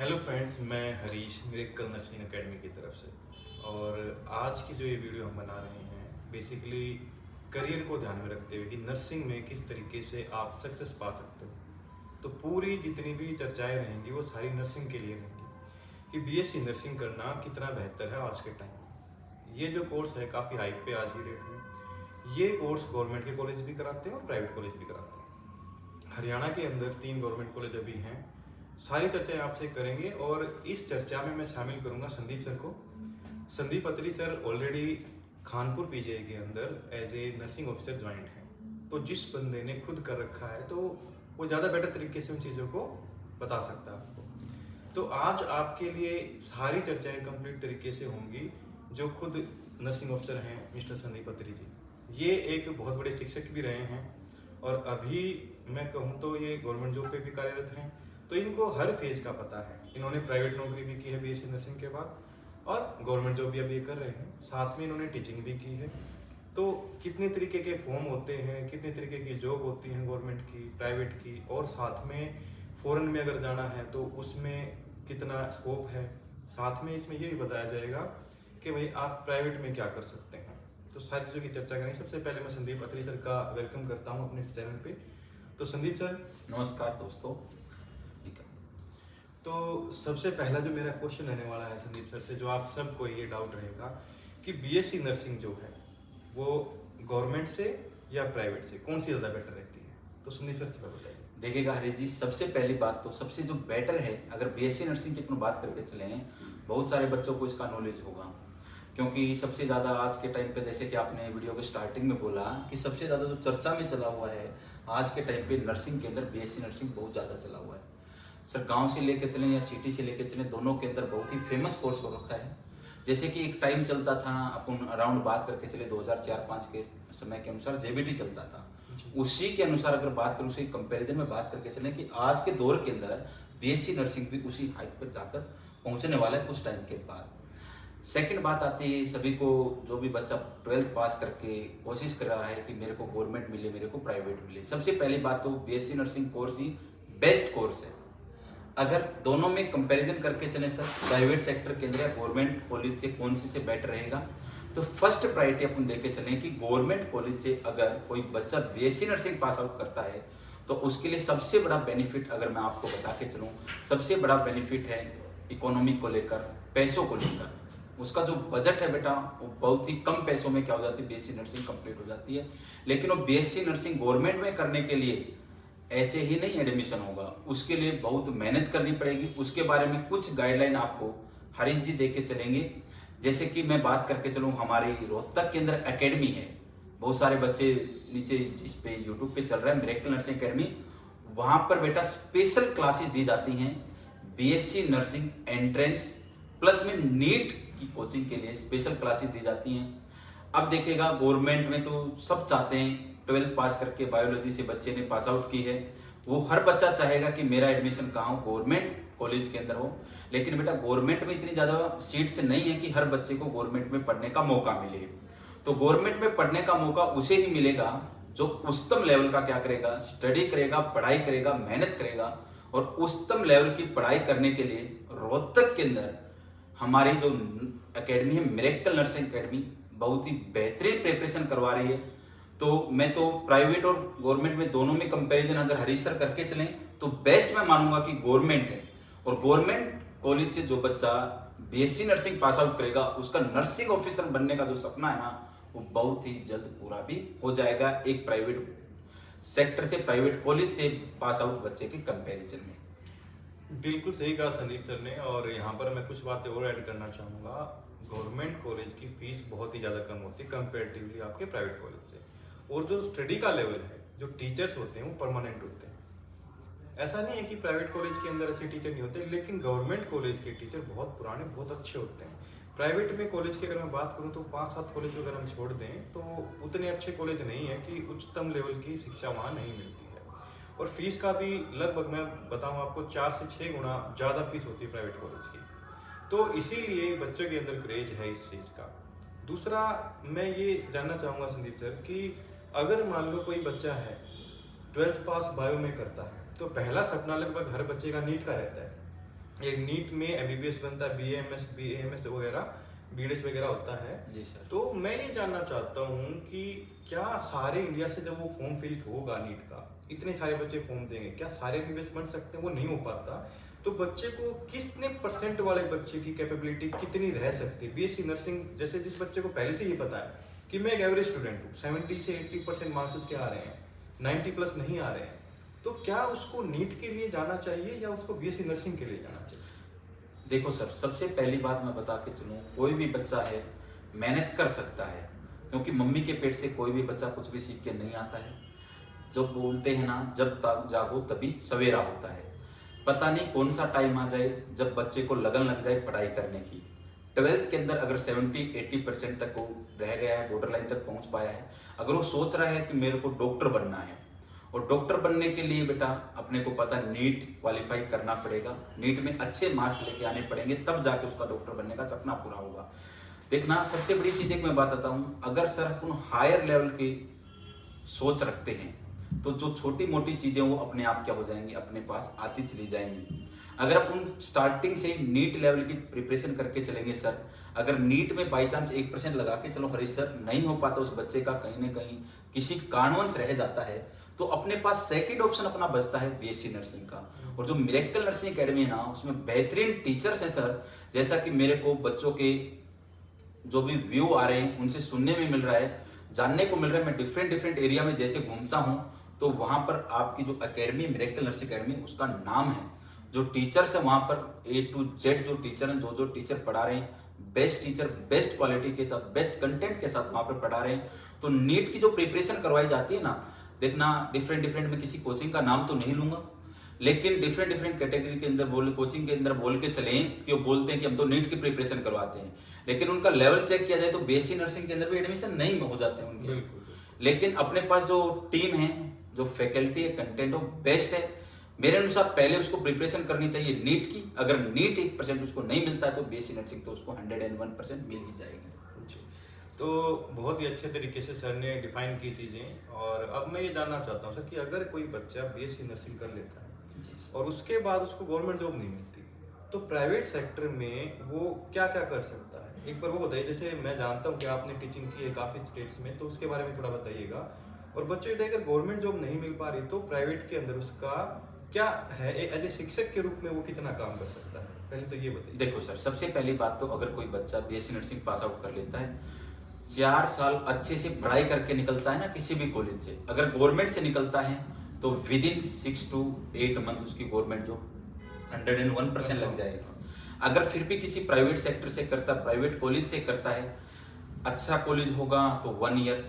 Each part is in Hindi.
हेलो फ्रेंड्स, मैं हरीश मिरेकल नर्सिंग एकेडमी की तरफ से। और आज की जो ये वीडियो हम बना रहे हैं बेसिकली करियर को ध्यान में रखते हुए कि नर्सिंग में किस तरीके से आप सक्सेस पा सकते हो। तो पूरी जितनी भी चर्चाएं रहेंगी वो सारी नर्सिंग के लिए रहेंगी कि बीएससी नर्सिंग करना कितना बेहतर है आज के टाइम में। ये जो कोर्स है काफ़ी हाइप पे आज की डेट में। ये कोर्स गवर्नमेंट के कॉलेज भी कराते हैं और प्राइवेट कॉलेज भी कराते हैं। हरियाणा के अंदर 3 गवर्नमेंट कॉलेज अभी हैं। सारी चर्चाएं आपसे करेंगे और इस चर्चा में मैं शामिल करूंगा संदीप सर को। Sandeep Atri sir already Khanpur PGI के अंदर as a nursing officer joined हैं। तो जिस बंदे ने खुद कर रखा है तो वो ज़्यादा बेटर तरीके से उन चीज़ों को बता सकता है आपको। तो आज आपके लिए सारी चर्चाएं कंप्लीट तरीके से होंगी जो खुद नर्सिंग ऑफिसर हैं मिस्टर संदीप अत्री जी। ये एक बहुत बड़े शिक्षक भी रहे हैं और अभी मैं कहूँ तो ये गवर्नमेंट जॉब पे भी कार्यरत हैं। तो इनको हर फेज का पता है। इन्होंने प्राइवेट नौकरी भी की है बीएससी नर्सिंग के बाद और गवर्नमेंट जॉब भी अभी कर रहे हैं। साथ में इन्होंने टीचिंग भी की है। तो कितने तरीके के फॉर्म होते हैं, कितने तरीके की जॉब होती हैं गवर्नमेंट की, प्राइवेट की, और साथ में फॉरेन में अगर जाना है तो उसमें कितना स्कोप है। साथ में इसमें ये भी बताया जाएगा कि भाई आप प्राइवेट में क्या कर सकते हैं। तो सारी चीज़ों की चर्चा करेंगे। सबसे पहले मैं संदीप अत्री सर का वेलकम करता हूँ अपने चैनल पे। तो संदीप सर नमस्कार दोस्तों। तो सबसे पहला जो मेरा क्वेश्चन रहने वाला है संदीप सर से, जो आप सबको ये डाउट रहेगा कि बीएससी नर्सिंग जो है वो गवर्नमेंट से या प्राइवेट से कौन सी ज़्यादा बेटर रहती है। तो संदीप सर से बताइए। देखिएगा हरीश जी, सबसे पहली बात तो सबसे जो बेटर है, अगर बीएससी नर्सिंग की अपन बात करके चले हैं, बहुत सारे बच्चों को इसका नॉलेज होगा। क्योंकि सबसे ज़्यादा आज के टाइम पे, जैसे कि आपने वीडियो के स्टार्टिंग में बोला कि सबसे ज़्यादा जो चर्चा में चला हुआ है आज के टाइम पे नर्सिंग के अंदर बीएससी नर्सिंग बहुत ज़्यादा चला हुआ है। सर गांव से लेके चलें या सिटी से लेके चलें, दोनों के अंदर बहुत ही फेमस कोर्स हो रखा है। जैसे कि एक टाइम चलता था, अपन अराउंड बात करके चले 2004-05 के समय के अनुसार जेबीटी चलता था। उसी के अनुसार अगर बात करूँ, उसी कंपैरिजन में बात करके चलें कि आज के दौर के अंदर बीएससी नर्सिंग भी उसी हाइट पर जाकर पहुंचने वाला है कुछ टाइम के बाद। सेकंड बात आती है, सभी को जो भी बच्चा 12th पास करके कोशिश कर रहा है कि मेरे को गवर्नमेंट मिले, मेरे को प्राइवेट मिले, सबसे पहली बात तो बीएससी नर्सिंग कोर्स ही बेस्ट कोर्स है। अगर दोनों में कंपैरिजन करके चलें सर, प्राइवेट सेक्टर के अंदर या गवर्नमेंट कॉलेज से कौन सी से बेटर रहेगा, तो फर्स्ट प्रायोरिटी अपन देके चलें कि गवर्नमेंट कॉलेज से अगर कोई बच्चा बीएससी नर्सिंग पास आउट करता है तो उसके लिए सबसे बड़ा बेनिफिट, अगर मैं आपको बता के चलूँ, सबसे बड़ा बेनिफिट है इकोनॉमी को लेकर, पैसों को लेकर। उसका जो बजट है बेटा, वो बहुत ही कम पैसों में क्या हो जाती है, बीएससी नर्सिंग कंप्लीट हो जाती है। लेकिन वो बीएससी नर्सिंग गवर्नमेंट में करने के लिए ऐसे ही नहीं एडमिशन होगा, उसके लिए बहुत मेहनत करनी पड़ेगी। उसके बारे में कुछ गाइडलाइन आपको हरीश जी दे के चलेंगे। जैसे कि मैं बात करके चलूँ, हमारी रोहतक के अंदर एकेडमी है, बहुत सारे बच्चे नीचे जिस पे यूट्यूब पे चल रहा है मिरेकल नर्सिंग एकेडमी, वहाँ पर बेटा स्पेशल क्लासेस दी जाती हैं बीएससी नर्सिंग एंट्रेंस प्लस में नीट की कोचिंग के लिए स्पेशल क्लासेस दी जाती हैं। अब देखिएगा गवर्नमेंट में तो सब चाहते हैं 12th पास करके बायोलॉजी से बच्चे ने पास आउट की है, वो हर बच्चा चाहेगा कि मेरा एडमिशन कहाँ हो, गवर्नमेंट कॉलेज के अंदर हो। लेकिन बेटा गवर्नमेंट में इतनी ज़्यादा सीट्स नहीं है कि हर बच्चे को गवर्नमेंट में पढ़ने का मौका मिले। तो गवर्नमेंट में पढ़ने का मौका उसे ही मिलेगा जो उच्चतम लेवल का क्या करेगा, स्टडी करेगा, पढ़ाई करेगा, मेहनत करेगा। और उच्चतम लेवल की पढ़ाई करने के लिए रोहतक के अंदर हमारी जो एकेडमी है मिरेकल नर्सिंग एकेडमी बहुत ही बेहतरीन प्रिपरेशन करवा रही है। तो मैं तो प्राइवेट और गवर्नमेंट में दोनों में कंपैरिजन अगर हरीश सर करके चलें तो बेस्ट मैं मानूंगा कि गवर्नमेंट है। और गवर्नमेंट कॉलेज से जो बच्चा बीएससी नर्सिंग पास आउट करेगा, उसका नर्सिंग ऑफिसर बनने का जो सपना है ना, वो बहुत ही जल्द पूरा भी हो जाएगा एक प्राइवेट सेक्टर से, प्राइवेट कॉलेज से पास आउट बच्चे के कंपैरिजन में। बिल्कुल सही कहा संदीप सर ने। और यहाँ पर मैं कुछ बातें और ऐड करना चाहूँगा। गवर्नमेंट कॉलेज की फीस बहुत ही ज़्यादा कम होती है कंपेरेटिवली आपके प्राइवेट कॉलेज से। और जो स्टडी का लेवल है, जो टीचर्स होते हैं वो परमानेंट होते हैं। ऐसा नहीं है कि प्राइवेट कॉलेज के अंदर ऐसे टीचर नहीं होते, लेकिन गवर्नमेंट कॉलेज के टीचर बहुत पुराने, बहुत अच्छे होते हैं। प्राइवेट में कॉलेज की अगर मैं बात करूँ तो 5-7 कॉलेज अगर हम छोड़ दें तो उतने अच्छे कॉलेज नहीं है कि उच्चतम लेवल की शिक्षा वहाँ नहीं मिलती है। और फीस का भी लगभग मैं बताऊँ आपको 4 से 6 गुना ज़्यादा फीस होती है प्राइवेट कॉलेज की। तो इसीलिए बच्चों के अंदर क्रेज है इस चीज़ का। दूसरा मैं ये जानना चाहूँगा संदीप सर कि अगर मान लो कोई बच्चा है 12th पास बायो में करता है तो पहला सपना लगभग हर बच्चे का नीट का रहता है। एक नीट में एमबीबीएस बनता है, बीएएमएस वगैरह, बीडीएस वगैरह होता है। जी सर। तो मैं ये जानना चाहता हूँ कि क्या सारे इंडिया से जब वो फॉर्म फिल होगा नीट का, इतने सारे बच्चे फॉर्म देंगे, क्या सारे एमबीबीएस बन सकते हैं? वो नहीं हो पाता। तो बच्चे को कितने परसेंट वाले बच्चे की कैपेबिलिटी कितनी रह सकती है? बीएससी नर्सिंग जैसे जिस बच्चे को पहले से ये पता है कि मैं एक एवरेज स्टूडेंट हूँ, 70 से 80% मार्क्स उसके आ रहे हैं, 90+ नहीं आ रहे हैं, तो क्या उसको नीट के लिए जाना चाहिए या उसको बीएससी नर्सिंग के लिए जाना चाहिए? देखो सर, सबसे पहली बात मैं बता के चलूँ, कोई भी बच्चा है मेहनत कर सकता है, क्योंकि मम्मी के पेट से कोई भी बच्चा कुछ भी सीख के नहीं आता है। जब बोलते हैं ना, जब तक जागो तभी सवेरा होता है। पता नहीं कौन सा टाइम आ जाए जब बच्चे को लगन लग जाए पढ़ाई करने की। 12th के अंदर अगर 70-80% तक वो रह गया है, बॉर्डर लाइन तक पहुंच पाया है, अगर वो सोच रहा है कि मेरे को डॉक्टर बनना है, और डॉक्टर बनने के लिए बेटा अपने को पता नीट क्वालिफाई करना पड़ेगा, नीट में अच्छे मार्क्स लेके आने पड़ेंगे, तब जाके उसका डॉक्टर बनने का सपना पूरा होगा। देखना, सबसे बड़ी चीज़ एक मैं बताता हूँ, अगर सर अपन हायर लेवल की सोच रखते हैं तो जो छोटी मोटी चीज़ें वो अपने आप क्या हो जाएंगी, अपने पास आती चली जाएंगी। अगर अपन स्टार्टिंग से नीट लेवल की प्रिपरेशन करके चलेंगे सर, अगर नीट में बाई चांस 1% लगा के चलो हरीश सर नहीं हो पाता उस बच्चे का, कहीं ना कहीं किसी कारणवश रह जाता है, तो अपने पास सेकंड ऑप्शन अपना बचता है बीएससी नर्सिंग का। और जो मिरेकल नर्सिंग एकेडमी है ना, उसमें बेहतरीन टीचर्स हैं सर। जैसा कि मेरे को बच्चों के जो भी व्यू आ रहे हैं उनसे सुनने में मिल रहा है, जानने को मिल रहा है। मैं डिफरेंट डिफरेंट एरिया में जैसे घूमता हूँ तो वहाँ पर आपकी जो एकेडमी मिरेकल नर्सिंग एकेडमी, उसका नाम है, जो टीचर्स है वहाँ पर A to Z जो टीचर हैं, जो टीचर पढ़ा रहे हैं, बेस्ट टीचर बेस्ट क्वालिटी के साथ, बेस्ट कंटेंट के साथ वहाँ पर पढ़ा रहे हैं। तो नीट की जो प्रिपरेशन करवाई जाती है ना, देखना डिफरेंट में किसी कोचिंग का नाम तो नहीं लूंगा, लेकिन डिफरेंट कैटेगरी के अंदर कोचिंग के अंदर बोल के चले कि वो बोलते हैं कि हम तो नीट की प्रिपरेशन करवाते हैं, लेकिन उनका लेवल चेक किया जाए तो बीएससी नर्सिंग के अंदर भी एडमिशन नहीं हो जाते हैं उनके। लेकिन अपने पास जो टीम है, जो फैकल्टी है, कंटेंट वो बेस्ट है। मेरे अनुसार पहले उसको प्रिपरेशन करनी चाहिए नीट की। अगर नीट 1% उसको नहीं मिलता है तो बीएससी नर्सिंग तो उसको 101% मिल ही जाएगी। तो बहुत ही अच्छे तरीके से सर ने डिफाइन की चीज़ें। और अब मैं ये जानना चाहता हूँ सर कि अगर कोई बच्चा बीएससी नर्सिंग कर लेता है और उसके बाद उसको गवर्नमेंट जॉब नहीं मिलती, तो प्राइवेट सेक्टर में वो क्या क्या कर सकता है? एक बार वो बताइए। जैसे मैं जानता हूँ कि आपने टीचिंग की है काफ़ी स्टेट्स में, तो उसके बारे में थोड़ा बताइएगा। और बच्चों को अगर गवर्नमेंट जॉब नहीं मिल पा रही तो प्राइवेट के अंदर उसका क्या है, एज ए शिक्षक के रूप में वो कितना काम कर सकता है? पहले तो ये बताइए। देखो सर, सबसे पहली बात तो अगर कोई बच्चा बीएससी नर्सिंग पास आउट कर लेता है, 4 साल अच्छे से पढ़ाई करके निकलता है ना किसी भी कॉलेज से, अगर गवर्नमेंट से निकलता है तो विद इन 6 to 8 मंथ उसकी गवर्नमेंट जॉब 101% लग जाएगा। अगर फिर भी किसी प्राइवेट सेक्टर से करता, प्राइवेट कॉलेज से करता है, अच्छा कॉलेज होगा तो 1 ईयर,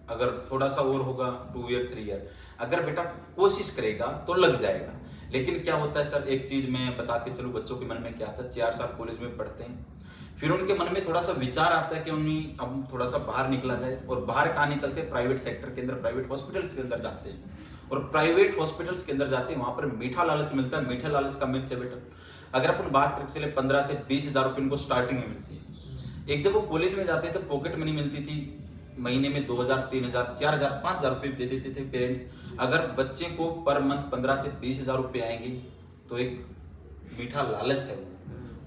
अगर थोड़ा सा और होगा 2 ईयर 3 ईयर, अगर बेटा कोशिश करेगा तो लग जाएगा। लेकिन क्या होता है सर, एक चीज मैं बता के चलूं, बच्चों के मन में क्या आता है, 4 साल कॉलेज में पढ़ते हैं, फिर उनके मन में थोड़ा सा विचार आता है कि उन्हें अब थोड़ा सा बाहर निकला जाए। और बाहर कहाँ निकलते हैं? प्राइवेट सेक्टर के अंदर, प्राइवेट हॉस्पिटल्स के अंदर जाते हैं। और प्राइवेट हॉस्पिटल्स के अंदर जाते हैं, वहां पर मीठा लालच मिलता है। मीठा लालच का मीन्स है बेटा, अगर अपन बात करके चले 15 से 20 हजार रुपये उनको स्टार्टिंग में मिलती है। एक जब वो कॉलेज में जाते थे तो पॉकेट मनी मिलती थी, महीने में 2000, 3000, 4000, 5000 रुपये दे देते थे पेरेंट्स। अगर बच्चे को पर मंथ 15 से 20 हजार रुपये आएंगे तो एक मीठा लालच है,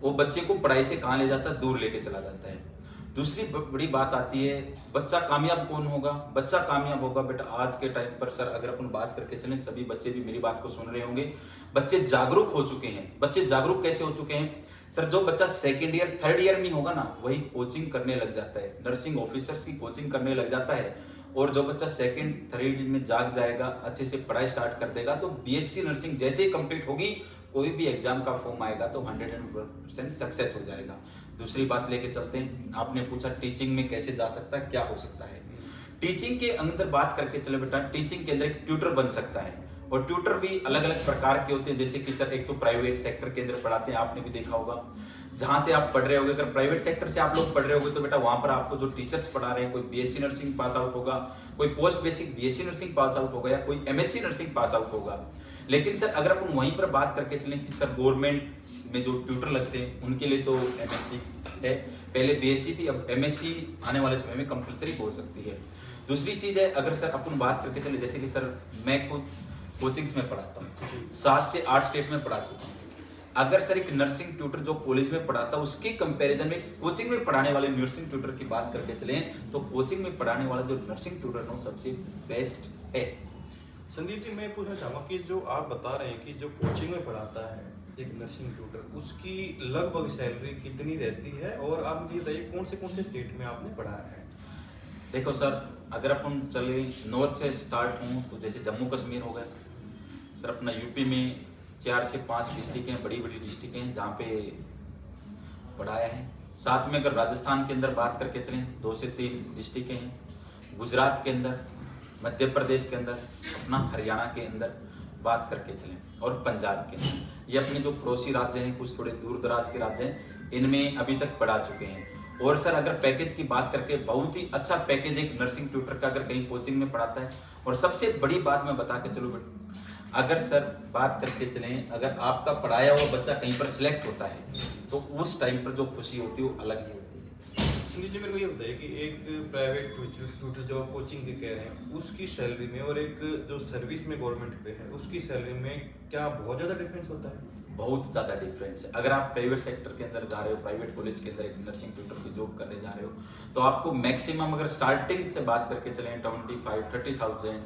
वो बच्चे को पढ़ाई से कहाँ ले जाता है, दूर लेके चला जाता है। दूसरी बड़ी बात आती है, बच्चा कामयाब कौन होगा? बच्चा कामयाब होगा बेटा आज के टाइम पर सर, अगर अपन बात करके चलें, सभी बच्चे भी मेरी बात को सुन रहे होंगे, बच्चे जागरूक हो चुके हैं। बच्चे जागरूक कैसे हो चुके हैं सर? जो बच्चा 2nd ईयर 3rd ईयर में होगा ना, वही कोचिंग करने लग जाता है, नर्सिंग ऑफिसर्स की कोचिंग करने लग जाता है। और जो बच्चा 2nd 3rd में जाग जाएगा, अच्छे से पढ़ाई स्टार्ट कर देगा, तो बीएससी नर्सिंग जैसे ही कंप्लीट होगी, कोई भी एग्जाम का फॉर्म आएगा तो 100% सक्सेस हो जाएगा। दूसरी बात लेके चलते हैं, आपने पूछा टीचिंग में कैसे जा सकता है, क्या हो सकता है। टीचिंग के अंदर बात करके चले बेटा, टीचिंग के अंदर एक ट्यूटर बन सकता है। और ट्यूटर भी अलग अलग प्रकार के होते हैं, जैसे कि सर एक तो प्राइवेट सेक्टर के अंदर पढ़ाते हैं, आपने भी देखा होगा, जहां से आप पढ़ रहे होगे। अगर प्राइवेट सेक्टर से आप लोग पढ़ रहे होगे तो बेटा वहां पर आपको जो टीचर्स पढ़ा रहे हैं, कोई बीएससी नर्सिंग पास आउट होगा, कोई post basic BSc nursing pass out होगा, या कोई एमएससी नर्सिंग पास आउट होगा। लेकिन सर अगर अपन वहीं पर बात करके चलें कि सर गवर्नमेंट में जो ट्यूटर लगते हैं उनके लिए तो एमएससी है, पहले बीएससी थी, अब एमएससी आने वाले समय में कंपलसरी हो सकती है। दूसरी चीज है, अगर सर अपन बात करके चले, जैसे कि सर मैं खुद कोचिंग्स में पढ़ाता हूँ, 7 से 8 स्टेट में पढ़ा चुका हूँ। अगर सर एक नर्सिंग ट्यूटर जो कॉलेज में पढ़ाता है उसके कंपैरिजन में कोचिंग में पढ़ाने वाले नर्सिंग ट्यूटर की बात करके चले तो कोचिंग में पढ़ाने वाला जो नर्सिंग ट्यूटर है वो सबसे बेस्ट है। संदीप जी, मैं पूछना चाहूँगा कि जो आप बता रहे हैं कि जो कोचिंग में पढ़ाता है एक नर्सिंग ट्यूटर, उसकी लगभग सैलरी कितनी रहती है, और आप मुझे बताइए कौन से स्टेट में आपने पढ़ाया है? देखो सर, अगर अपन चले नॉर्थ से स्टार्ट हूँ तो जैसे जम्मू कश्मीर हो गया सर, अपना यूपी में 4 से 5 डिस्ट्रिक्ट हैं, बड़ी बड़ी डिस्ट्रिक्ट हैं जहाँ पे पढ़ाया है। साथ में अगर राजस्थान के अंदर बात करके चलें 2 से 3 डिस्ट्रिक्ट हैं, गुजरात के अंदर, मध्य प्रदेश के अंदर, अपना हरियाणा के अंदर बात करके चलें, और पंजाब के अंदर। ये अपने जो पड़ोसी राज्य हैं, कुछ थोड़े दूर दराज के राज्य हैं, इनमें अभी तक पढ़ा चुके हैं। और सर अगर पैकेज की बात करके बहुत ही अच्छा पैकेज एक नर्सिंग ट्यूटर का अगर कहीं कोचिंग में पढ़ाता है। और सबसे बड़ी बात मैं बता के चलो, अगर सर बात करके चलें, अगर आपका पढ़ाया हुआ बच्चा कहीं पर सिलेक्ट होता है तो उस टाइम पर जो खुशी होती है वो अलग ही होती है। सुनील जी, मेरे को ये बताइए कि एक प्राइवेट ट्यूटर जो कोचिंग के कह रहे हैं उसकी सैलरी में और एक जो सर्विस में गवर्नमेंट पे है उसकी सैलरी में क्या बहुत ज़्यादा डिफरेंस होता है? बहुत ज़्यादा डिफरेंस है। अगर आप प्राइवेट सेक्टर के अंदर जा रहे हो, प्राइवेट कॉलेज के अंदर एक नर्सिंग ट्यूटर की जॉब करने जा रहे हो, तो आपको मैक्सिमम अगर स्टार्टिंग से बात करके चलें 25-30,000,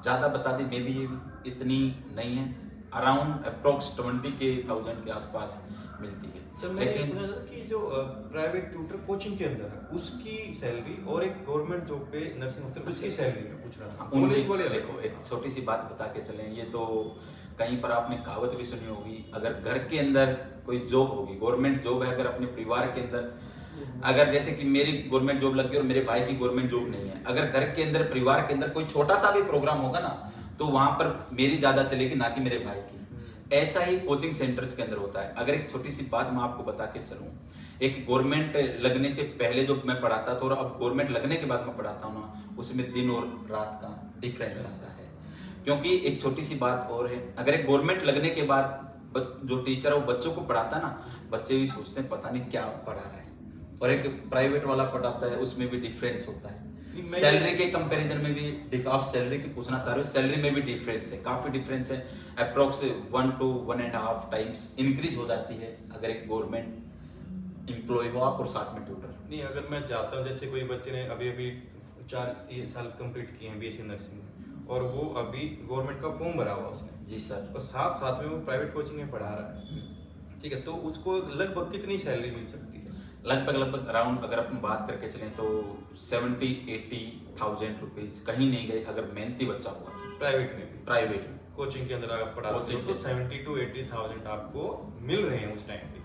ज़्यादा बता दी मे भी ये इतनी नहीं है, अराउंड अप्रोक्स 20,000 के आसपास मिलती है। सर मैं लेकिन कि जो प्राइवेट ट्यूटर कोचिंग के अंदर है उसकी सैलरी और एक गवर्नमेंट जॉब पे नर्सिंग ऑफिसर उसकी सैलरी में पूछ रहा था। कॉलेज वाले देखो, एक छोटी सी बात बता के चलें, ये तो कहीं पर आपने कहावत भी सुनी होगी, अगर घर के अंदर कोई जॉब होगी, गवर्नमेंट जॉब है, अगर अपने परिवार के अंदर, अगर जैसे कि मेरी गवर्नमेंट जॉब लगी और मेरे भाई की गवर्नमेंट जॉब नहीं है, अगर घर के अंदर परिवार के अंदर कोई छोटा सा भी प्रोग्राम होगा ना तो वहां पर मेरी ज्यादा चलेगी ना कि मेरे भाई की। ऐसा ही कोचिंग सेंटर्स के अंदर होता है। अगर एक छोटी सी बात मैं आपको बता के चलूं, एक गवर्नमेंट लगने से पहले जो मैं पढ़ाता था और अब गवर्नमेंट लगने के बाद मैं पढ़ाता हूँ ना, उसमें दिन और रात का डिफरेंस आता है। क्योंकि एक छोटी सी बात और है, अगर एक गवर्नमेंट लगने के बाद जो टीचर है वो बच्चों को पढ़ाता है ना, बच्चे भी सोचते हैं पता नहीं क्या पढ़ा रहा है, और एक प्राइवेट वाला पढ़ाता है उसमें भी डिफरेंस होता है। सैलरी के कंपैरिजन में भी, आप सैलरी की पूछना चाह रहे हो, सैलरी में भी डिफरेंस है, काफी डिफरेंस है, अप्रोक्स 1 to 1.5 टाइम्स इंक्रीज हो जाती है अगर एक गवर्नमेंट एम्प्लॉय हो आप और साथ में ट्यूटर। नहीं, अगर मैं जाता हूँ, जैसे कोई बच्चे ने अभी 4 साल कंप्लीट किए हैं बीएससी नर्सिंग और वो अभी गवर्नमेंट का फॉर्म भरा हुआ उसने, जी सर, और साथ में वो प्राइवेट कोचिंग में पढ़ा रहा है, ठीक है, तो उसको लगभग कितनी सैलरी मिल सकती है? लगभग अराउंड अगर अपन बात करके चलें तो 70-80,000 रुपीज कहीं नहीं गए अगर मेहनती बच्चा हुआ। प्राइवेट कोचिंग के अंदर आप पढ़ा रहे हो तो 70 to 80,000 आपको मिल रहे हैं उस टाइम पे,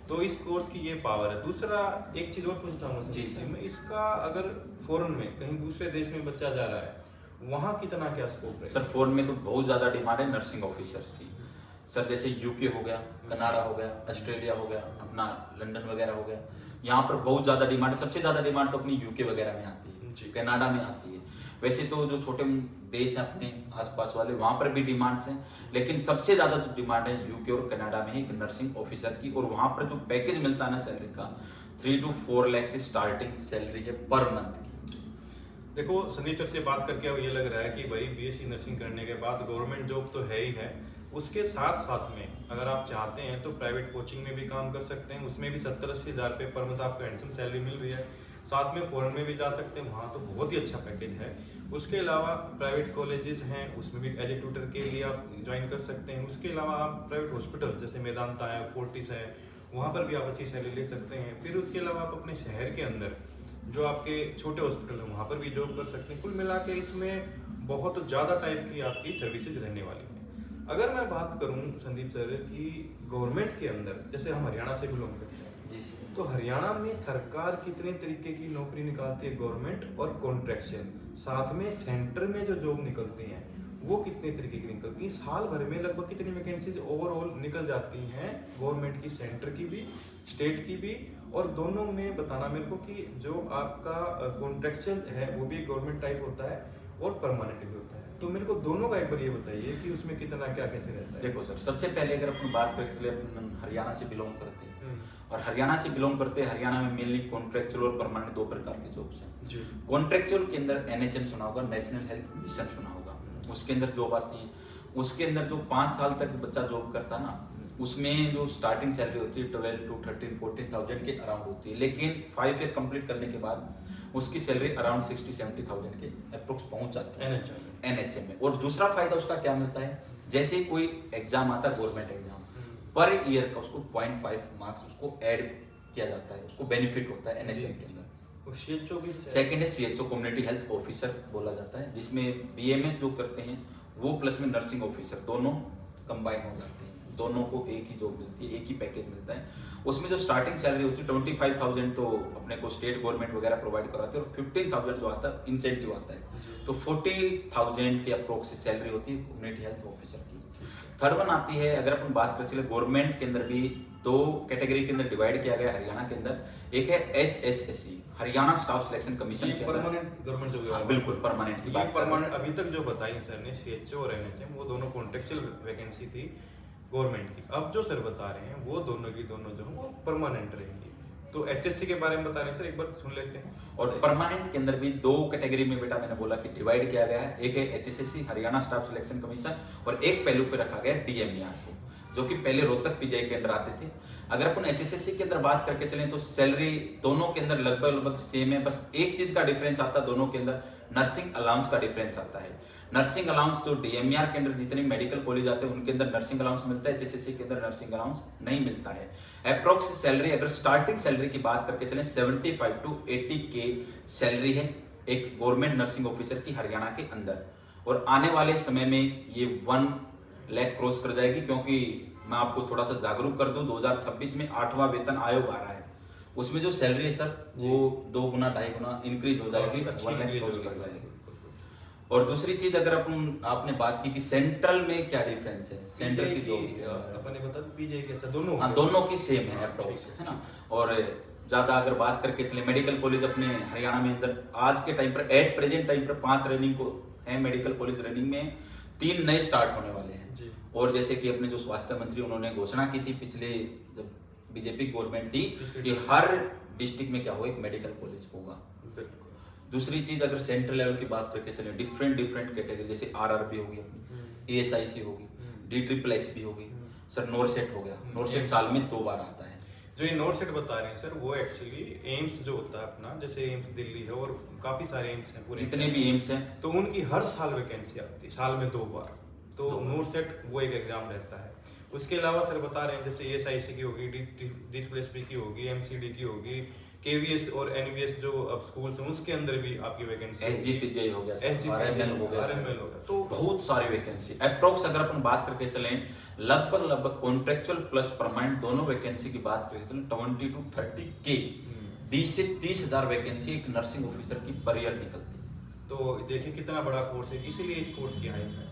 तो इस कोर्स की ये पावर है। दूसरा एक चीज और पूछना चाहूँगा जी सर, इसका अगर फॉरेन में कहीं दूसरे देश में बच्चा जा रहा है वहाँ कितना क्या स्कोप है? सर फॉरेन में तो बहुत ज्यादा डिमांड है नर्सिंग ऑफिसर्स की सर, जैसे यूके हो गया, कनाडा हो गया, ऑस्ट्रेलिया हो गया, अपना लंदन वगैरह हो गया, यहाँ पर बहुत ज्यादा डिमांड है। सबसे ज्यादा डिमांड तो अपनी यूके वगैरह में आती है, कनाडा में आती है। वैसे तो जो छोटे देश हैं अपने आसपास वाले वहाँ पर भी डिमांड्स हैं, लेकिन सबसे ज्यादा जो डिमांड है यूके और कनाडा में एक नर्सिंग ऑफिसर की, और वहाँ पर जो पैकेज मिलता है ना सैलरी का 3 to 4 लाख से स्टार्टिंग सैलरी है पर मंथ की। देखो संदीप सर से बात करके अब ये लग रहा है कि भाई बीएससी नर्सिंग करने के बाद गवर्नमेंट जॉब तो है ही है, उसके साथ में अगर आप चाहते हैं तो प्राइवेट कोचिंग में भी काम कर सकते हैं, उसमें भी 70-80 हज़ार रुपये पर मंथ आपको हैंडसम सैलरी मिल रही है। साथ में फॉरेन में भी जा सकते हैं, वहाँ तो बहुत ही अच्छा पैकेज है। उसके अलावा प्राइवेट कॉलेजेस हैं, उसमें भी एज ए ट्यूटर के लिए आप ज्वाइन कर सकते हैं। उसके अलावा आप प्राइवेट हॉस्पिटल जैसे मेदांता है, फोर्टिस है, वहाँ पर भी आप अच्छी सैलरी ले सकते हैं। फिर उसके अलावा आप अपने शहर के अंदर जो आपके छोटे हॉस्पिटल हैं वहाँ पर भी जॉब कर सकते हैं। कुल मिला के इसमें बहुत ज़्यादा टाइप की आपकी सर्विसेज रहने वाली हैं। अगर मैं बात करूं संदीप सर कि गवर्नमेंट के अंदर, जैसे हम हरियाणा से बिलोंग करते हैं जी सर, तो हरियाणा में सरकार कितने तरीके की नौकरी निकालती है, गवर्नमेंट और कॉन्ट्रैक्चुअल, साथ में सेंटर में जो जॉब निकलती हैं वो कितने तरीके की निकलती हैं, साल भर में लगभग कितनी वैकेंसीज ओवरऑल निकल जाती हैं गवर्नमेंट की, सेंटर की भी, स्टेट की भी, और दोनों में बताना मेरे को कि जो आपका कॉन्ट्रैक्चुअल है वो भी गवर्नमेंट टाइप होता है और परमानेंट भी होता है, तो मेरे को दोनों का एक बार ये बताइए कि उसमें कितना क्या कैसे रहता है। देखो सर, सबसे पहले अगर अपन बात करें, इसलिए अपन हरियाणा से बिलोंग करते हैं और हरियाणा से बिलोंग करते हैं, हरियाणा में मेनली कॉन्ट्रैक्चुअल और परमानेंट 2 प्रकार की जॉब्स हैं। कॉन्ट्रैक्चुअल के अंदर NHM सुना होगा, नेशनल हेल्थ मिशन सुना होगा, उसके अंदर जॉब आती है। उसके अंदर जो 5 साल तक बच्चा जॉब करता है ना, उसमें जो स्टार्टिंग सैलरी होती है 12 to 13 14,000 के अराउंड होती है, लेकिन 5 ईयर कंप्लीट करने के बाद उसकी सैलरी अराउंड 60-70,000 के अप्रोक्स पहुंच जाती है NHM में। और दूसरा फायदा उसका क्या मिलता है, जैसे ही कोई एग्जाम आता है गवर्नमेंट एग्जाम, पर ईयर का उसको 0.5 मार्क्स उसको ऐड किया जाता है, उसको बेनिफिट होता है NHM के अंदर। सेकंड है CHO कम्युनिटी हेल्थ ऑफिसर बोला जाता है, जिसमें BMS जो करते हैं वो प्लस में नर्सिंग ऑफिसर दोनों कंबाइन हो जाते हैं, दोनों को एक ही जॉब मिलती है, एक ही पैकेज मिलता है। उसमें जो स्टार्टिंग सैलरी होती है 25,000 तो अपने को स्टेट गवर्नमेंट वगैरह प्रोवाइड कराते हैं, और 15,000 जो आता है इंसेंटिव आता है, तो 40,000 के अप्रोक्स सैलरी होती है कम्युनिटी हेल्थ ऑफिसर की। थर्ड वन आती है, अगर अपन बात करें चले गवर्नमेंट के अंदर भी 2 कैटेगरी के अंदर डिवाइड किया गया हरियाणा के अंदर। एक है HSSC Haryana staff selection commission के परमानेंट गवर्नमेंट जॉब। हाँ, बिल्कुल परमानेंट की बात परमानेंट अभी तक जो बताई सर ने CHO और NHM वो दोनों कॉन्ट्रेक्चुअल वैकेंसी थी गवर्नमेंट की। अब जो सर बता रहे हैं वो दोनों की दोनों जो है वो परमानेंट रहेंगी। तो HSC के बारे में बता रहे हैं सर, एक बार सुन लेते हैं। और परमानेंट के अंदर भी 2 कैटेगरी में बेटा मैंने बोला कि डिवाइड किया गया है, एक है HSSC Haryana staff selection commission, और एक पहलू पे रखा गया DMER को, जो कि पहले रोहतक PGI के अंदर आते थे। अगर अपन HSSC के अंदर बात करके चलें तो सैलरी दोनों के अंदर लगभग सेम है, बस एक चीज का डिफरेंस आता है दोनों के अंदर, नर्सिंग अलाउंस का डिफरेंस आता है। नर्सिंग अलाउंस तो DMER के अंदर जितने मेडिकल कॉलेज आते हैं उनके अंदर नर्सिंग अलाउंस मिलता है, HSSC के अंदर नर्सिंग अलाउंस नहीं मिलता है। अप्रोक्स सैलरी अगर स्टार्टिंग सैलरी की बात करके चलें 75 to 80 के सैलरी है एक गवर्नमेंट नर्सिंग ऑफिसर की हरियाणा के अंदर, और आने वाले समय में ये 1 लाख क्रॉस कर जाएगी, क्योंकि मैं आपको थोड़ा सा जागरूक कर दूं 2026 में 8वां वेतन आयोग आ रहा है, उसमें जो सैलरी है सर वो 2 गुना 2.5 गुना इंक्रीज हो जाएगी, 1 लाख क्रॉस कर जाएगी। और दूसरी चीज अगर आपने बात की कि सेंट्रल में क्या डिफरेंस है, सेंट्रल की जो अपन ने बता PGI कैसा दोनों, हाँ दोनों की सेम है अप्रोक्स, है ना। और ज्यादा अगर बात करके चले मेडिकल कॉलेज अपने हरियाणा में अंदर आज के टाइम पर एट प्रेजेंट टाइम पर 5 रनिंग को है मेडिकल कॉलेज रनिंग में, 3 नए स्टार्ट होने वाले हैं। और जैसे कि अपने जो स्वास्थ्य मंत्री उन्होंने घोषणा की थी पिछले जब बीजेपी गवर्नमेंट थी कि हर डिस्ट्रिक्ट में क्या हो एक मेडिकल कॉलेज होगा। दूसरी चीज अगर सेंट्रल लेवल की बात करके चले डिफरेंट कैटेगरी जैसे RRB होगी अपनी, ASIC होगी, DSSS होगी, सर नोरसेट हो गया, नोरसेट साल में 2 बार आता है। जो ये नोरसेट बता रहे हैं सर वो एक्चुअली एम्स जो होता है अपना, जैसे एम्स दिल्ली है और काफी सारे एम्स हैं पूरे जितने भी एम्स हैं, तो उनकी हर साल वैकेंसी आती है, साल में 2 बार, तो नोरसेट वो एक एग्जाम रहता है। उसके अलावा सर बता रहे हैं जैसे ASIC की होगी, DSSS की होगी, MCD की होगी, KVS और NVS जो अब स्कूल्स हैं उसके अंदर भी आपकी वैकेंसी, SGPGI हो गया, RML हो गया, तो बहुत सारी वैकेंसी अप्रोक्स अगर अपन बात करके चलें लगभग कॉन्ट्रेक्चुअल प्लस परमानेंट दोनों वैकेंसी की बात करके चलें 20 to 30 के 20 से 30 हजार वैकेंसी एक नर्सिंग ऑफिसर की पर ईयर निकलती है। तो देखिए कितना बड़ा कोर्स है, इसीलिए इस कोर्स की हाइप है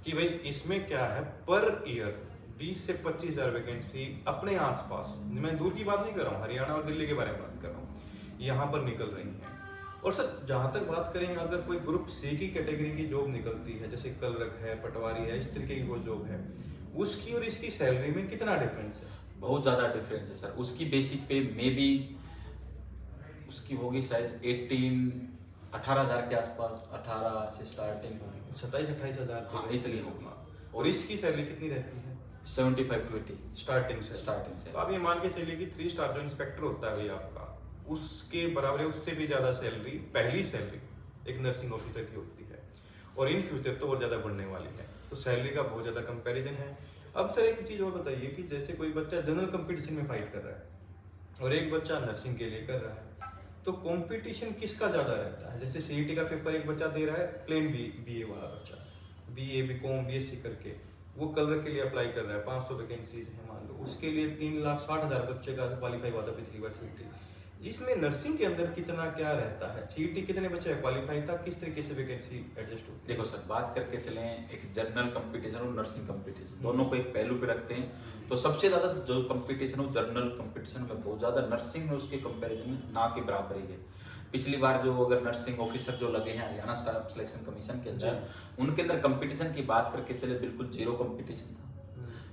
कि भाई इसमें क्या है पर ईयर 20 से 25 हजार वैकेंसी अपने आसपास, मैं दूर की बात नहीं कर रहा हूँ, हरियाणा और दिल्ली के बारे में बात कर रहा हूँ, यहाँ पर निकल रही हैं। और सर जहाँ तक बात करें अगर कोई ग्रुप C की कैटेगरी की जॉब निकलती है जैसे कलरक है, पटवारी है, इस तरीके की वो जॉब है, उसकी और इसकी सैलरी में कितना डिफरेंस है? बहुत ज्यादा डिफरेंस है सर। उसकी बेसिक पे मे बी उसकी होगी शायद 18 हजार के आसपास, 18 से स्टार्टिंग होगी, 27-28 हजार हाँ इतनी होगी। और इसकी सैलरी कितनी रहती है? 75 to 80 स्टार्टिंग से। तो आप ये मान के चलिए कि 3 स्टार जो इंस्पेक्टर होता है भाई आपका, उसके बराबर है, उससे भी ज्यादा सैलरी, पहली सैलरी एक नर्सिंग ऑफिसर की होती है, और इन फ्यूचर तो और ज्यादा बढ़ने वाली है। तो सैलरी का बहुत ज्यादा कंपैरिजन है। अब सर एक चीज और बताइए कि जैसे कोई बच्चा जनरल कंपटीशन में फाइट कर रहा है और एक बच्चा नर्सिंग के लिए कर रहा है, तो कंपटीशन किसका ज्यादा रहता है? जैसे CET का पेपर एक बच्चा दे रहा है, प्लेन BA वाला बच्चा, BA BCom BSc करके, वो कलर के लिए अप्लाई कर रहा है, 500 वैकेंसीज है मान लो, उसके लिए 3,60,000 बच्चे का क्वालिफाई हुआ था पिछली बार CET। इसमें नर्सिंग के अंदर कितना क्या रहता है? CET कितने बच्चे क्वालिफाई था, किस तरीके से वैकेंसी एडजस्ट होती है? देखो सर बात करके चलें एक जनरल कंपटीशन और नर्सिंग कंपटीशन दोनों को एक पहलू पे रखते हैं, तो सबसे ज्यादा जो कंपटीशन हो जनरल कंपटीशन में बहुत ज्यादा, नर्सिंग में उसके कंपैरिजन में ना के बराबर ही है। पिछली बार जो अगर नर्सिंग ऑफिसर जो लगे हैं हरियाणा स्टाफ सिलेक्शन कमीशन के अंदर, उनके अंदर कंपटीशन की बात करके चले बिल्कुल जीरो कंपटीशन था,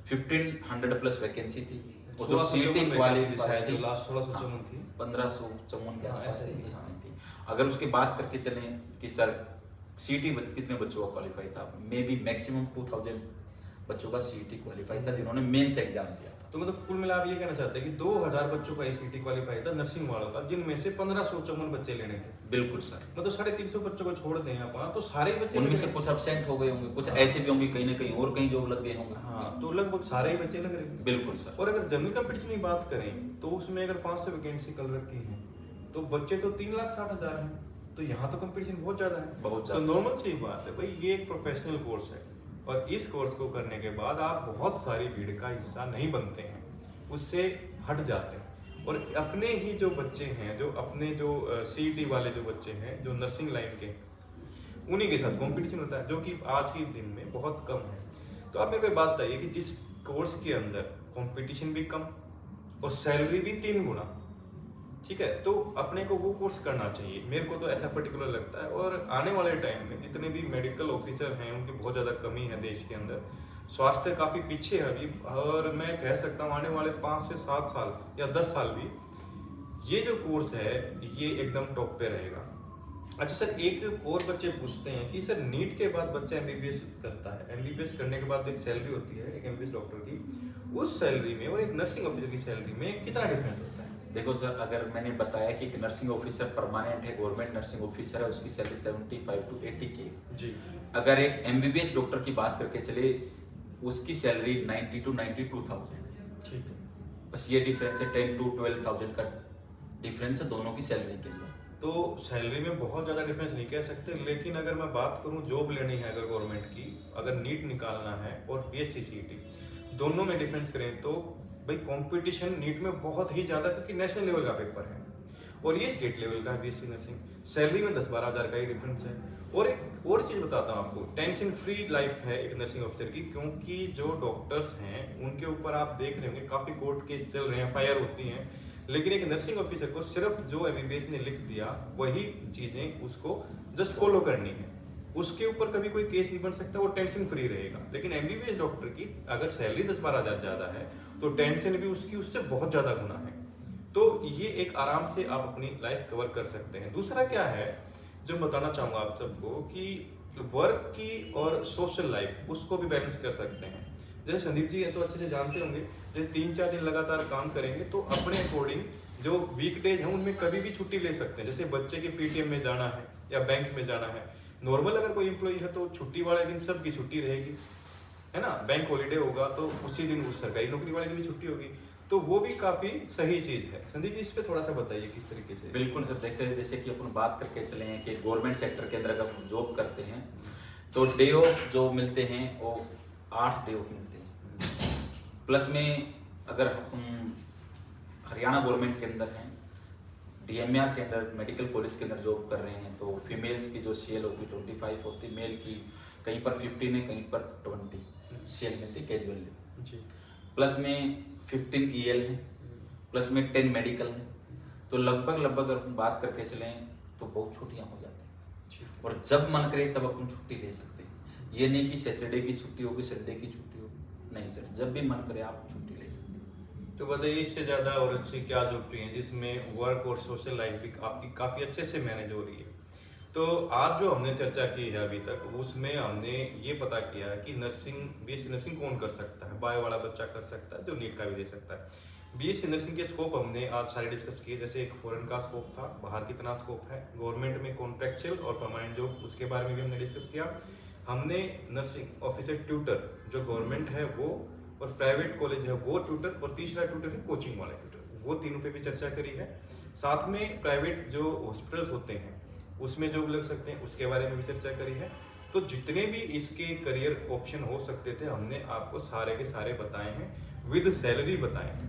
1500 प्लस वैकेंसी थी, और जो CET क्वालिफाई थी लास्ट 1654 थी, 1554 के आसपास थी। अगर उसकी बात करके चलें कि सर CET कितने बच्चों का क्वालिफाई था, मे बी मैक्सिमम 2000 बच्चों का सीईटी क्वालिफाई था जिन्होंने मेंस एग्जाम दिया था। तो मतलब कुल मिला आप ये कहना चाहते हैं कि 2000 बच्चों का ICT क्वालिफाई था नर्सिंग वालों का, जिनमें से 1554 बच्चे लेने थे। बिल्कुल सर। मतलब 350 बच्चों को छोड़ दें आप, तो सारे ही बच्चे उनमें लग से रहे हैं। कुछ अब्सेंट हो गए होंगे, कुछ हाँ। ऐसे भी होंगे कहीं ना कहीं और कहीं जॉब लग गए होंगे। हाँ, तो लगभग सारे ही बच्चे लग रहे हैं। बिल्कुल सर। और अगर जनरल कंपटीशन की बात करें तो उसमें अगर 500 वैकेंसी कल रखी है तो बच्चे तो 3,60,000 हैं, तो यहाँ तो कंपटीशन बहुत ज्यादा है। बहुत तो ज्यादा। नॉर्मल सी बात है भाई, ये एक प्रोफेशनल कोर्स है और इस कोर्स को करने के बाद आप बहुत सारी भीड़ का हिस्सा नहीं बनते हैं, उससे हट जाते हैं और अपने ही जो बच्चे हैं, जो अपने जो CET वाले जो बच्चे हैं, जो नर्सिंग लाइन के, उन्हीं के साथ कंपटीशन होता है, जो कि आज के दिन में बहुत कम है। तो आप मेरे को बात बताइए कि जिस कोर्स के अंदर कंपटीशन भी कम और सैलरी भी 3 गुना, ठीक है, तो अपने को वो कोर्स करना चाहिए, मेरे को तो ऐसा पर्टिकुलर लगता है। और आने वाले टाइम में जितने भी मेडिकल ऑफिसर हैं उनकी बहुत ज़्यादा कमी है देश के अंदर, स्वास्थ्य काफ़ी पीछे है अभी, और मैं कह सकता हूँ आने वाले 5 से 7 साल या 10 साल भी ये जो कोर्स है ये एकदम टॉप पे रहेगा। अच्छा सर, एक और बच्चे पूछते हैं कि सर नीट के बाद बच्चा MBBS करता है, MBBS करने के बाद एक सैलरी होती है एक MBBS डॉक्टर की, उस सैलरी में और एक नर्सिंग ऑफिसर की सैलरी में कितना डिफरेंस होता है? देखो सर, अगर मैंने बताया कि एक नर्सिंग ऑफिसर परमानेंट है, गवर्नमेंट नर्सिंग ऑफिसर है, उसकी सैलरी 75 to 80K जी। अगर एक MBBS डॉक्टर की बात करके चले, उसकी सैलरी 90 to 92,000। ठीक है। बस ये डिफरेंस है, 10 to 12,000 का डिफरेंस है दोनों की सैलरी के अंदर। तो सैलरी में बहुत ज़्यादा डिफरेंस नहीं कह सकते, लेकिन अगर मैं बात करूं जॉब लेनी है अगर गवर्नमेंट की, अगर नीट निकालना है और BSc CET दोनों में डिफरेंस करें तो भाई कंपटीशन नीट में बहुत ही ज़्यादा, क्योंकि नेशनल लेवल का पेपर है और ये स्टेट लेवल का है BSc नर्सिंग। सैलरी में 10-12 हज़ार का ही डिफरेंस है। और एक और चीज़ बताता हूँ आपको, टेंशन फ्री लाइफ है एक नर्सिंग ऑफिसर की, क्योंकि जो डॉक्टर्स हैं उनके ऊपर आप देख रहे होंगे काफ़ी कोर्ट केस चल रहे हैं, FIR होती हैं, लेकिन एक नर्सिंग ऑफिसर को सिर्फ जो MBBS ने लिख दिया वही चीज़ें उसको जस्ट फॉलो करनी है, उसके ऊपर कभी कोई केस नहीं बन सकता, वो टेंशन फ्री रहेगा। लेकिन MBBS डॉक्टर की अगर सैलरी 10-12 हज़ार ज़्यादा है तो टेंशन भी उसकी उससे बहुत ज़्यादा गुना है। तो ये एक आराम से आप अपनी लाइफ कवर कर सकते हैं। दूसरा क्या है जो बताना चाहूँगा आप सबको, कि वर्क की और सोशल लाइफ उसको भी बैलेंस कर सकते हैं। जैसे संदीप जी है तो अच्छे से जानते होंगे, जैसे 3-4 दिन लगातार काम करेंगे तो अपने अकॉर्डिंग जो वीकडेज हैं उनमें कभी भी छुट्टी ले सकते हैं। जैसे बच्चे के PTM में जाना है या बैंक में जाना है, नॉर्मल अगर कोई एम्प्लॉई है तो छुट्टी वाले दिन सबकी छुट्टी रहेगी, है ना, बैंक हॉलीडे होगा तो उसी दिन उस सरकारी नौकरी वाले की भी छुट्टी होगी, तो वो भी काफी सही चीज है। संदीप जी इस पे थोड़ा सा बताइए किस तरीके से। बिल्कुल सर, देखिए जैसे कि अपन बात करके चले हैं कि गवर्नमेंट सेक्टर के अंदर अगर हम जॉब करते हैं तो डे ऑफ जो मिलते हैं वो 8 डे ऑफ मिलते हैं। प्लस में अगर हम हरियाणा गवर्नमेंट के अंदर हैं, DMAR के अंदर मेडिकल कॉलेज के अंदर जॉब कर रहे हैं तो फीमेल्स की जो CL होती है 25 होती, मेल की कहीं पर 15 है कहीं पर 20 CL मिलती कैजुअल जी। प्लस में 15 EL है, प्लस में 10 मेडिकल है, तो लगभग अगर हम बात करके चलें तो बहुत छुट्टियाँ हो जाती हैं और जब मन करे तब अपन छुट्टी ले सकते हैं। ये नहीं कि सैटरडे की छुट्टी होगी, संडे की छुट्टी होगी, नहीं सर, जब भी मन करे आप छुट्टी ले सकते हैं। तो बताइए इससे ज़्यादा और अच्छी क्या जॉब चाहिए जिसमें वर्क और सोशल लाइफ भी आपकी काफ़ी अच्छे से मैनेज हो रही है। तो आज जो हमने चर्चा की है अभी तक, उसमें हमने ये पता किया है कि BSc नर्सिंग कौन कर सकता है, बायो वाला बच्चा कर सकता है जो नीट का भी दे सकता है। BSc नर्सिंग के स्कोप हमने आज सारे डिस्कस किए, जैसे एक फॉरेन का स्कोप था, बाहर कितना स्कोप है, गवर्नमेंट में कॉन्ट्रेक्चुअल और परमानेंट जॉब, उसके बारे में भी हमने डिस्कस किया। हमने नर्सिंग ऑफिसर ट्यूटर जो गवर्नमेंट है वो, और प्राइवेट कॉलेज है वो ट्यूटर, और तीसरा ट्यूटर है कोचिंग वाला ट्यूटर, वो तीनों पे भी चर्चा करी है। साथ में प्राइवेट जो हॉस्पिटल्स होते हैं उसमें जॉब लग सकते हैं उसके बारे में भी चर्चा करी है। तो जितने भी इसके करियर ऑप्शन हो सकते थे हमने आपको सारे के सारे बताए हैं, विद सैलरी बताए हैं,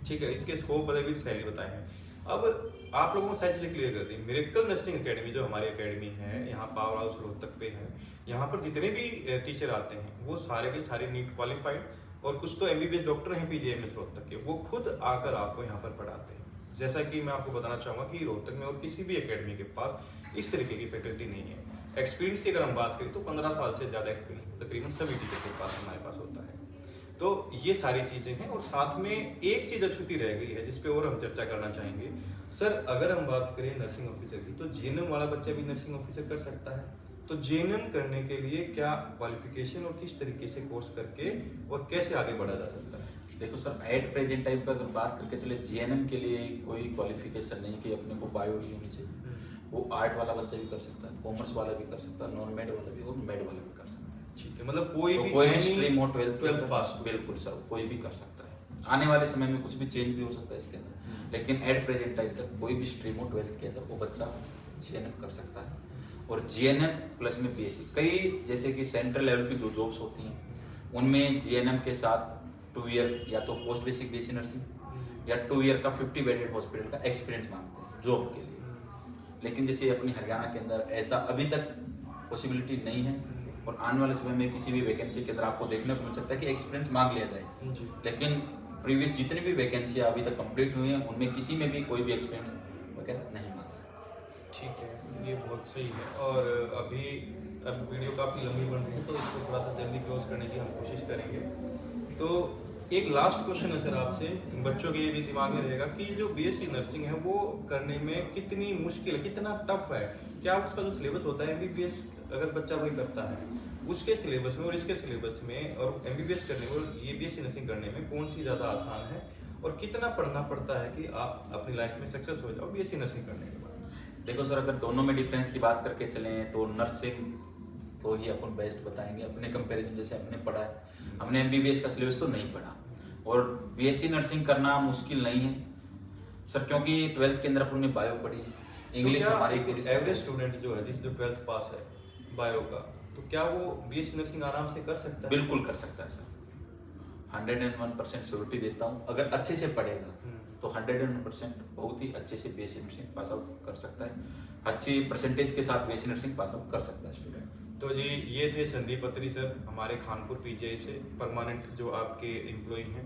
ठीक है, इसके स्कोप बताए, विद सैलरी बताए हैं। अब आप लोगों को सारी चीज़ें क्लियर कर दी। मिरेकल नर्सिंग अकेडमी जो हमारी अकेडमी है यहाँ पावर हाउस रोहतक पे है, यहाँ पर जितने भी टीचर आते हैं वो सारे के सारे नीट क्वालिफाइड, और कुछ तो MBBS डॉक्टर हैं PGIMS रोहतक के, वो खुद आकर आपको यहाँ पर पढ़ाते हैं। जैसा कि मैं आपको बताना चाहूँगा कि रोहतक में और किसी भी एकेडमी के पास इस तरीके की फैकल्टी नहीं है। एक्सपीरियंस की अगर हम बात करें तो 15 साल से ज़्यादा एक्सपीरियंस तकरीबन सभी टीचर के पास हमारे पास होता है। तो ये सारी चीज़ें हैं, और साथ में एक चीज़ अछूती रह गई है जिस पे और हम चर्चा करना चाहेंगे। सर अगर हम बात करें नर्सिंग ऑफिसर की, तो GNM वाला बच्चा भी नर्सिंग ऑफिसर कर सकता है, तो तो जीएनएम करने के लिए क्या क्वालिफिकेशन और किस तरीके से कोर्स करके और कैसे आगे बढ़ा जा सकता है? देखो सर, एट प्रेजेंट टाइम पर अगर बात करके चले, जीएनएम के लिए कोई क्वालिफिकेशन नहीं कि अपने को बायो ही होनी चाहिए। वो आर्ट वाला बच्चा भी कर सकता है, कॉमर्स वाला भी कर सकता है, नॉन मेड वाला भी और मेड वाला भी कर सकता है। ठीक है, मतलब कोई तो भी कोई भी स्ट्रीम हो, 12th पास। बिल्कुल सर, कोई भी कर सकता है। आने वाले समय में कुछ भी चेंज भी हो सकता है इसके अंदर, लेकिन एट प्रेजेंट टाइम तक कोई भी स्ट्रीम हो 12th के अंदर वो बच्चा जीएनएम कर सकता है। और जीएनएम प्लस में बीएससी, कई जैसे कि सेंट्रल लेवल की जो जॉब्स होती हैं उनमें जीएनएम के साथ 2 ईयर या तो पोस्ट बेसिक बीएससी नर्सिंग या 2 ईयर का 50 बेडेड हॉस्पिटल का एक्सपीरियंस मांगते हैं जॉब के लिए। लेकिन जैसे अपनी हरियाणा के अंदर ऐसा अभी तक पॉसिबिलिटी नहीं है, और आने वाले समय में किसी भी वैकेंसी के अंदर आपको देखने को मिल सकता है कि एक्सपीरियंस मांग लिया जाए। जी। लेकिन प्रीवियस जितनी भी वैकेंसियाँ अभी तक कंप्लीट हुई हैं उनमें किसी में भी कोई भी एक्सपीरियंस वगैरह नहीं मांगा है। ठीक है, ये बहुत सही है। और अब वीडियो काफ़ी लंबी बन रही है तो इसको थोड़ा सा जल्दी क्लोज करने की हम कोशिश करेंगे। तो एक लास्ट क्वेश्चन है सर आपसे, बच्चों के ये भी दिमाग में रहेगा कि जो बीएससी नर्सिंग है वो करने में कितनी मुश्किल है, कितना टफ है? क्या उसका जो सिलेबस होता है एमबीबीएस अगर बच्चा वही करता है उसके सिलेबस में और इसके सिलेबस में और एमबीबीएस करने में और ये बीएससी नर्सिंग करने में कौन सी ज़्यादा आसान है, और कितना पढ़ना पड़ता है कि आप अपनी लाइफ में सक्सेस हो जाओ बीएससी नर्सिंग करने के बाद? देखो सर, अगर दोनों में डिफरेंस की बात करके चलें तो नर्सिंग को ही अपन बेस्ट बताएंगे अपने कंपैरिजन। जैसे हमने पढ़ा है, हमने एमबीबीएस का सिलेबस तो नहीं पढ़ा, और बीएससी नर्सिंग करना मुश्किल नहीं है सर, क्योंकि 12th के अंदर अपन ने बायो पढ़ी, इंग्लिश हमारी एवरेज स्टूडेंट जो है जिस जो 12th पास है बायो का, तो क्या वो बीएससी नर्सिंग आराम से कर सकता है? बिल्कुल कर सकता है सर, 101% श्योरिटी देता हूँ। अगर अच्छे से पढ़ेगा तो 101% बहुत ही अच्छे से बीएससी नर्सिंग पास आउट कर सकता है, अच्छी परसेंटेज के साथ बीएससी नर्सिंग पास आउट कर सकता है स्टूडेंट। तो जी ये थे संदीप अत्री सर हमारे खानपुर पीजीआई से परमानेंट जो आपके एम्प्लॉय हैं।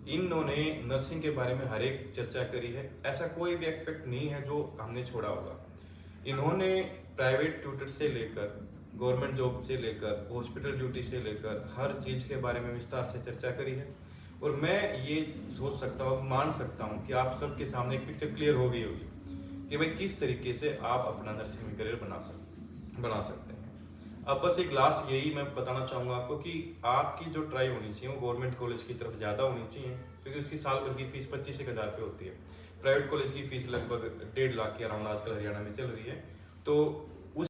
इन्होंने नर्सिंग के बारे में हर एक चर्चा करी है, ऐसा कोई भी एक्सपेक्ट नहीं है जो हमने छोड़ा होगा। इन्होंने प्राइवेट ट्यूटर से लेकर गवर्नमेंट जॉब से लेकर हॉस्पिटल ड्यूटी से लेकर हर चीज़ के बारे में विस्तार से चर्चा करी है, और मैं ये सोच सकता हूँ, मान सकता हूँ कि आप सबके सामने एक पिक्चर क्लियर हो गई होगी कि भाई किस तरीके से आप अपना नर्सिंग में करियर बना सकते हैं। अब बस एक लास्ट यही मैं बताना चाहूँगा आपको कि आपकी जो ट्राई होनी चाहिए वो गवर्नमेंट कॉलेज की तरफ ज़्यादा होनी चाहिए, क्योंकि उसकी साल भर की फीस 25,000 रुपये होती है। प्राइवेट कॉलेज की फीस लगभग 1.5 लाख के अराउंड आजकल हरियाणा में चल रही है। तो